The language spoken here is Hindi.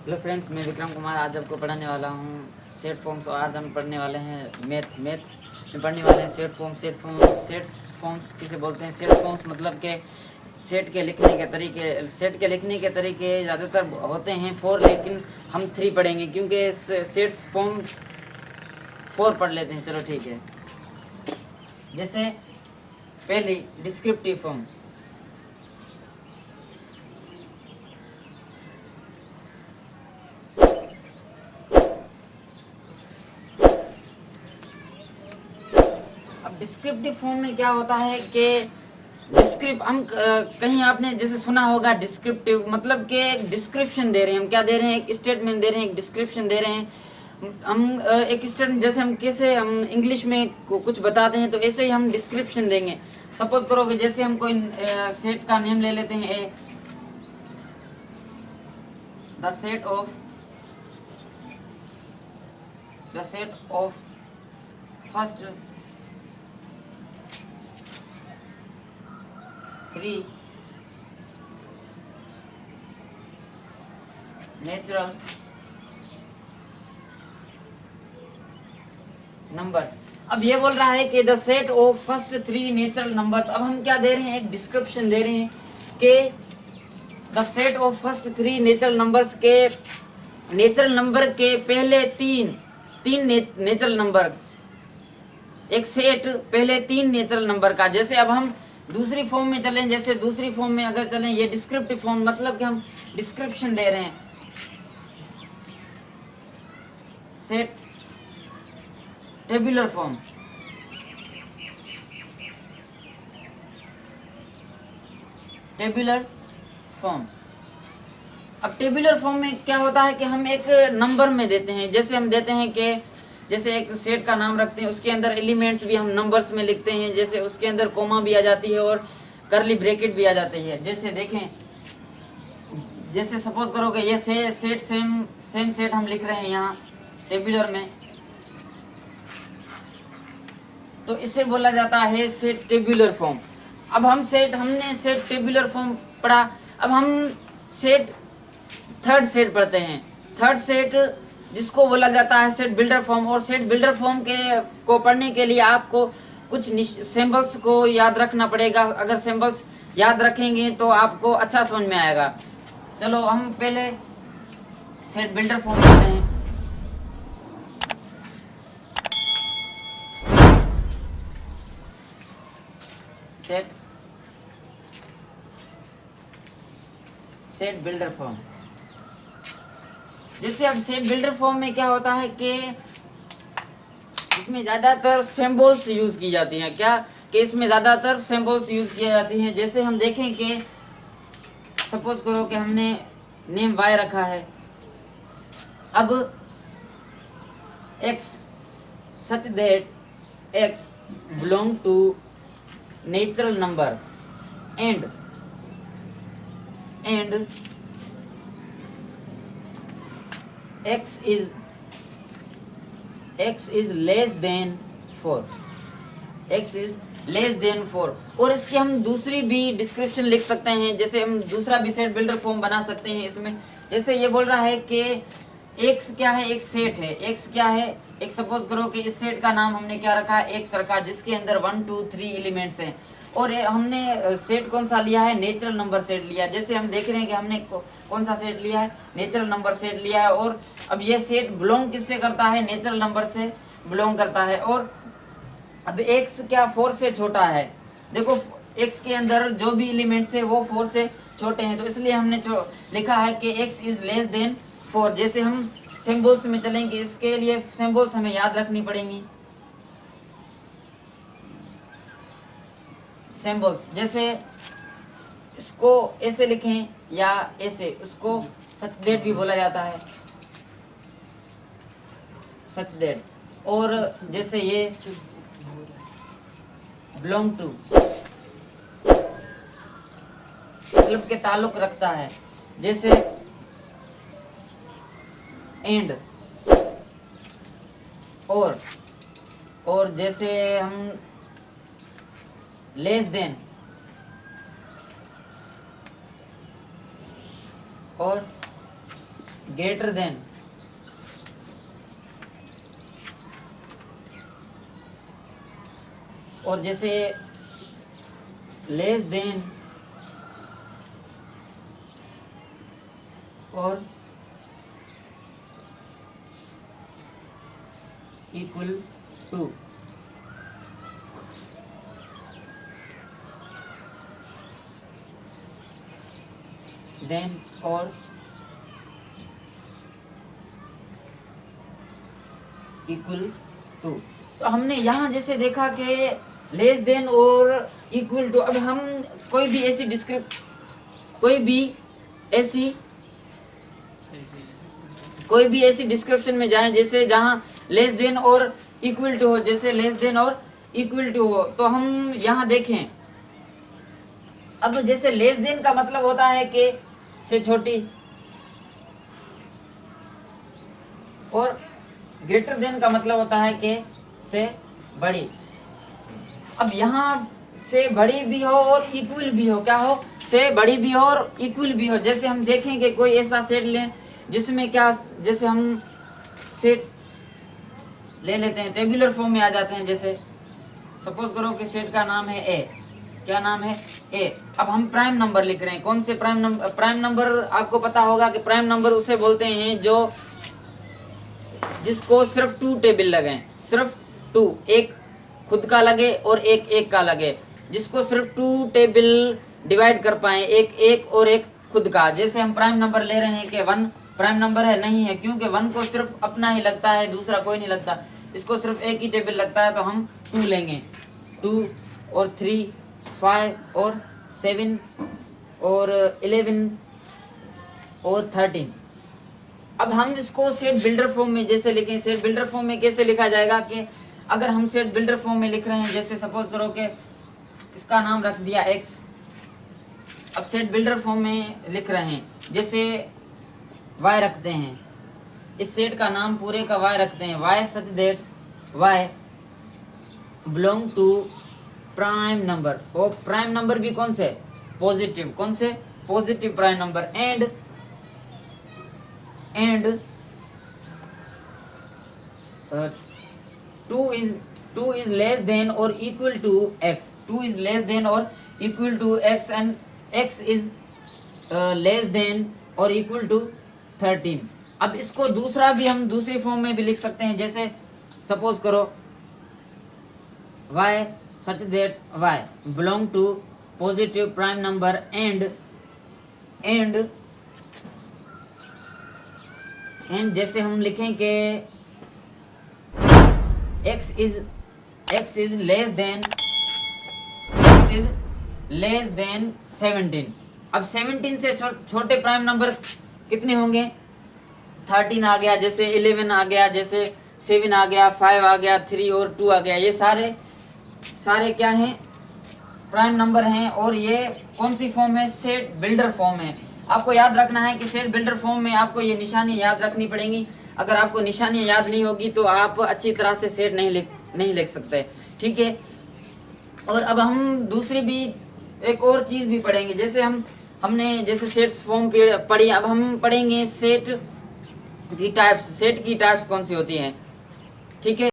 हेलो फ्रेंड्स, मैं विक्रम कुमार आज आपको पढ़ाने वाला हूँ सेट फॉर्म्स। और आज हम पढ़ने वाले हैं मैथ में पढ़ने वाले हैं सेट फॉर्म्स किसे बोलते हैं। सेट फॉर्म्स मतलब के सेट के लिखने के तरीके ज़्यादातर होते हैं 4, लेकिन हम 3 पढ़ेंगे क्योंकि सेट्स फॉर्म 4 पढ़ लेते हैं। चलो ठीक है। जैसे पहली डिस्क्रिप्टिव फॉर्म, डिस्क्रिप्टिव फॉर्म में क्या होता है कि कहीं आपने जैसे सुना होगा डिस्क्रिप्टिव मतलब कि डिस्क्रिप्शन दे रहे हैं। हम क्या दे रहे हैं? एक स्टेटमेंट दे रहे हैं, एक डिस्क्रिप्शन दे रहे हैं। हम एक स्टेटमेंट जैसे हम इंग्लिश में कुछ बताते हैं तो ऐसे ही हम डिस्क्रिप्शन देंगे। सपोज करो कि जैसे हम कोई सेट का नेम ले लेते हैं, the set of first 3 natural numbers. अब ये बोल रहा है कि the set of first 3 natural numbers. अब हम क्या दे रहे हैं? एक डिस्क्रिप्शन दे रहे हैं कि the set of first 3 natural numbers के नेचुरल नंबर के पहले तीन नेचुरल नंबर, एक सेट पहले 3 नेचुरल नंबर का। जैसे अब हम दूसरी फॉर्म में चलें, जैसे दूसरी फॉर्म में अगर चलें, ये डिस्क्रिप्टिव फॉर्म मतलब कि हम डिस्क्रिप्शन दे रहे हैं। सेट टेबुलर फॉर्म, अब टेबुलर फॉर्म में क्या होता है कि हम एक नंबर में देते हैं। जैसे हम देते हैं कि जैसे एक सेट का नाम रखते हैं, उसके अंदर एलिमेंट्स भी हम नंबर्स में लिखते हैं। जैसे उसके अंदर कोमा भी आ जाती है और करली ब्रैकेट भी आ जाती है। जैसे देखें, जैसे सपोज करो कि ये सेट सेम सेट हम लिख रहे हैं यहाँ टेबुलर में, तो इसे बोला जाता है सेट टेबुलर फॉर्म। अब हमने सेट टेबुलर फॉर्म पढ़ा। अब हम थर्ड सेट पढ़ते हैं। थर्ड सेट जिसको बोला जाता है सेट बिल्डर फॉर्म। और सेट बिल्डर फॉर्म को पढ़ने के लिए आपको कुछ सिंबल्स को याद रखना पड़ेगा। अगर सिंबल्स याद रखेंगे तो आपको अच्छा समझ में आएगा। चलो हम पहले सेट बिल्डर फॉर्म पढ़ते हैं। सेट बिल्डर फॉर्म, जैसे अब सेट बिल्डर फॉर्म में क्या होता है कि इसमें ज्यादातर सिंबल्स यूज की जाती हैं। क्या कि इसमें ज्यादातर सिंबल्स यूज की जाती हैं। जैसे हम देखें कि सपोज करो कि हमने नेम y रखा है। अब x such that x belong to natural number and x is less than 4। x is less than 4। और इसकी हम दूसरी भी डिस्क्रिप्शन लिख सकते हैं। जैसे हम दूसरा भी सेट बिल्डर फॉर्म बना सकते हैं इसमें। जैसे ये बोल रहा है कि x क्या है? एक सेट है। x क्या है? एक सपोज करो कि इस सेट का नाम हमने क्या रखा है? x रखा, जिसके अंदर 1 2 3 एलिमेंट्स हैं। और हमने सेट कौन सा लिया है? नेचुरल नंबर सेट लिया। जैसे हम देख रहे हैं कि हमने कौन सा सेट लिया है? नेचुरल नंबर सेट लिया है। और अब ये सेट बिलोंग किससे करता है? नेचुरल नंबर से बिलोंग करता है। और अब x क्या 4 से छोटा है? देखो x के अंदर जो भी एलिमेंट्स है वो 4 से छोटे हैं, तो इसलिए हमने लिखा है कि x इज लेस देन 4। जैसे हम सिंबल्स में चलेंगे, इसके लिए सिंबल्स हमें याद रखनी पड़ेंगी। सिंबल्स जैसे इसको ऐसे लिखें या ऐसे, उसको सच दैट भी बोला जाता है, सच दैट। और जैसे ये बिलोंग टू मतलब के ताल्लुक रखता है। जैसे एंड और जैसे हम लेस देन और ग्रेटर देन और जैसे लेस देन और इक्वल टू, देन और इक्वल टू। तो हमने यहाँ जैसे देखा कि लेस देन और इक्वल टू, अब हम कोई भी ऐसी डिस्क्रिप्शन में जाएं जैसे जहाँ लेस देन और इक्वल टू हो, जैसे लेस देन और इक्वल टू हो, तो हम यहाँ देखें। अब जैसे लेस देन का मतलब होता है कि से छोटी और ग्रेटर देन का मतलब होता है कि से बड़ी। अब यहाँ से बड़ी भी हो और इक्वल भी हो, क्या हो, से बड़ी भी हो और इक्वल भी हो। जैसे हम देखेंगे कोई ऐसा सेट लें जिसमें क्या, जैसे हम सेट ले लेते हैं, टेबुलर फॉर्म में आ जाते हैं। जैसे सपोज करो कि सेट का नाम है ए, क्या नाम है, ए। अब हम प्राइम नंबर लिख रहे हैं, कौन से प्राइम नंबर, प्राइम नंबर आपको पता होगा कि प्राइम नंबर उसे बोलते हैं जो जिसको सिर्फ 2 टेबल लगे, सिर्फ 2, एक खुद का लगे और एक का लगे, जिसको सिर्फ 2 टेबल डिवाइड कर पाए, एक और एक खुद का। जैसे हम प्राइम नंबर ले रहे हैं कि 1 प्राइम नंबर है, नहीं है, क्योंकि 1 को सिर्फ अपना ही लगता है, दूसरा कोई नहीं लगता, इसको सिर्फ एक ही टेबल लगता है, तो हम 2 लेंगे, 2 और 3, 5 और 7 और 11 और 13। अब हम इसको सेट बिल्डर फॉर्म में जैसे लिखें, सेट बिल्डर फॉर्म में कैसे लिखा जाएगा कि अगर हम सेट बिल्डर फॉर्म में लिख रहे हैं, जैसे सपोज करो कि इसका नाम रख दिया x। अब सेट बिल्डर फॉर्म में लिख रहे हैं, जैसे y रखते हैं, इस सेट का नाम पूरे का y रखते हैं, y such that y belong to prime number. और प्राइम नंबर भी कौन से, पॉजिटिव, कौन से, positive prime number. And 2 is less than or equal to x, 2 is less than or equal to x and x is less than or equal to 13। अब इसको दूसरा भी हम दूसरी फॉर्म में भी लिख सकते हैं, जैसे सपोज करो y such that y belong to positive prime number and जैसे हम लिखें कि x is less than 17। अब 17 से छोटे प्राइम नंबर कितने होंगे, 13 आ गया, जैसे 11 आ गया, जैसे 7 आ गया, 5 आ गया, 3 और 2 आ गया। ये सारे क्या हैं, प्राइम नंबर हैं। और ये कौन सी फॉर्म है, सेट बिल्डर फॉर्म है। आपको याद रखना है कि सेट बिल्डर फॉर्म में आपको ये निशानी याद रखनी पड़ेंगी। अगर आपको निशानी याद नहीं होगी तो आप अच्छी तरह से सेट नहीं लिख सकते, ठीक है। और अब हम दूसरी भी एक और चीज भी पढ़ेंगे, जैसे हमने जैसे सेट्स फॉर्म पढ़ी, अब हम पढ़ेंगे सेट की टाइप्स। सेट की टाइप्स कौन सी होती हैं, ठीक है।